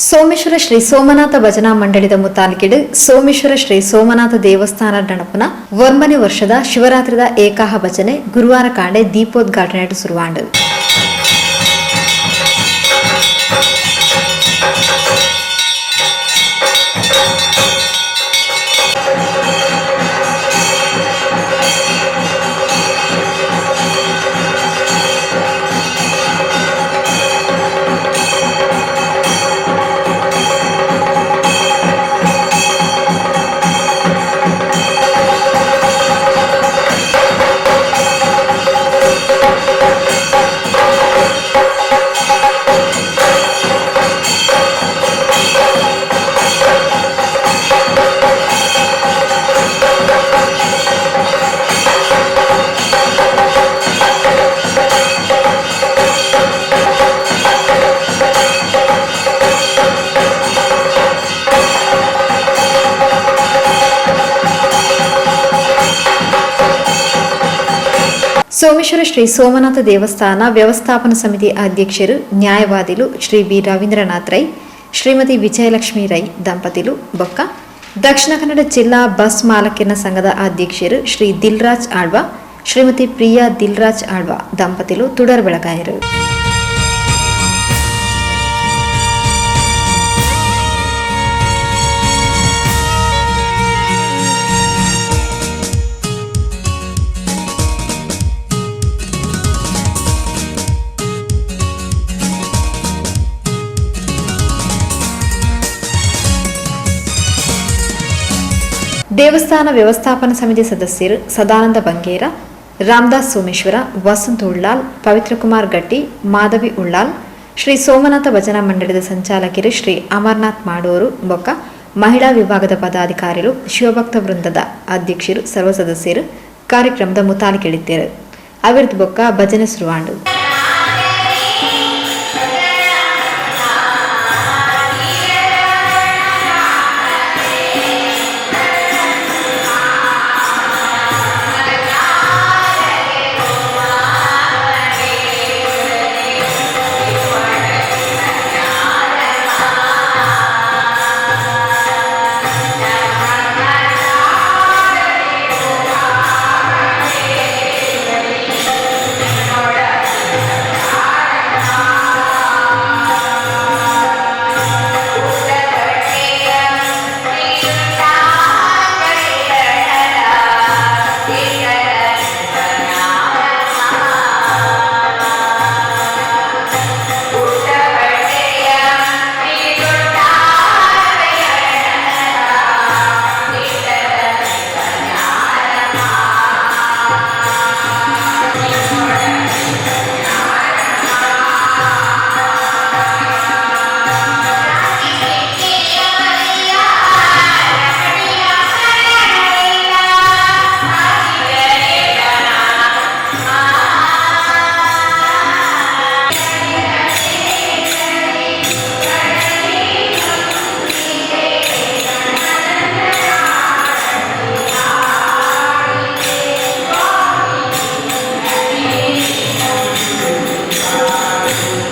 ಸೋಮೇಶ್ವರ ಶ್ರೀ ಸೋಮನಾಥ ಭಜನಾ ಮಂಡಳಿದ ಮುತಾಲಿಕೆಡು ಸೋಮೇಶ್ವರ ಶ್ರೀ ಸೋಮನಾಥ ದೇವಸ್ಥಾನ ನಡಪುನ 1ನೇ ವರ್ಷದ ಶಿವರಾತ್ರಿದ ಏಕಾಹ ಭಜನೆ ಗುರುವಾರ ಕಾಂಡೆ ದೀಪೋದ್ಘಾಟನೆ ಶುರುವಾಂಡು. ಸೋಮೇಶ್ವರ ಶ್ರೀ ಸೋಮನಾಥ ದೇವಸ್ಥಾನ ವ್ಯವಸ್ಥಾಪನಾ ಸಮಿತಿ ಅಧ್ಯಕ್ಷರು ನ್ಯಾಯವಾದಿಲು ಶ್ರೀ ಬಿ ರವೀಂದ್ರನಾಥ್ ರೈ, ಶ್ರೀಮತಿ ವಿಜಯಲಕ್ಷ್ಮಿ ರೈ ದಂಪತಿಲು ಬೊಕ್ಕ ದಕ್ಷಿಣ ಕನ್ನಡ ಜಿಲ್ಲಾ ಬಸ್ ಮಾಲಕಿನ ಸಂಘದ ಅಧ್ಯಕ್ಷರು ಶ್ರೀ ದಿಲ್ರಾಜ್ ಆಳ್ವ, ಶ್ರೀಮತಿ ಪ್ರಿಯಾ ದಿಲ್ರಾಜ್ ಆಳ್ವ ದಂಪತಿಲು ತುಡರ್ ಬೆಳಗಾಯರು. ದೇವಸ್ಥಾನ ವ್ಯವಸ್ಥಾಪನಾ ಸಮಿತಿ ಸದಸ್ಯರು ಸದಾನಂದ ಬಂಗೇರ, ರಾಮದಾಸ್ ಸೋಮೇಶ್ವರ, ವಸಂತ್ ಉಳ್ಳಾಲ್, ಪವಿತ್ರಕುಮಾರ್ ಗಟ್ಟಿ, ಮಾಧವಿ ಉಳ್ಳಾಲ್, ಶ್ರೀ ಸೋಮನಾಥ ಭಜನಾ ಮಂಡಳಿದ ಸಂಚಾಲಕರು ಶ್ರೀ ಅಮರನಾಥ್ ಮಾಡೂರು ಬೊಕ್ಕ ಮಹಿಳಾ ವಿಭಾಗದ ಪದಾಧಿಕಾರಿಗಳು, ಶಿವಭಕ್ತ ವೃಂದದ ಅಧ್ಯಕ್ಷರು ಸರ್ವ ಸದಸ್ಯರು ಕಾರ್ಯಕ್ರಮದ ಮುತಾಲಿಕೆಳಿದ್ದರು. ಅವಿರ್ದ ಬೊಕ್ಕ ಭಜನೆ ಶುರುವಾಂಡು.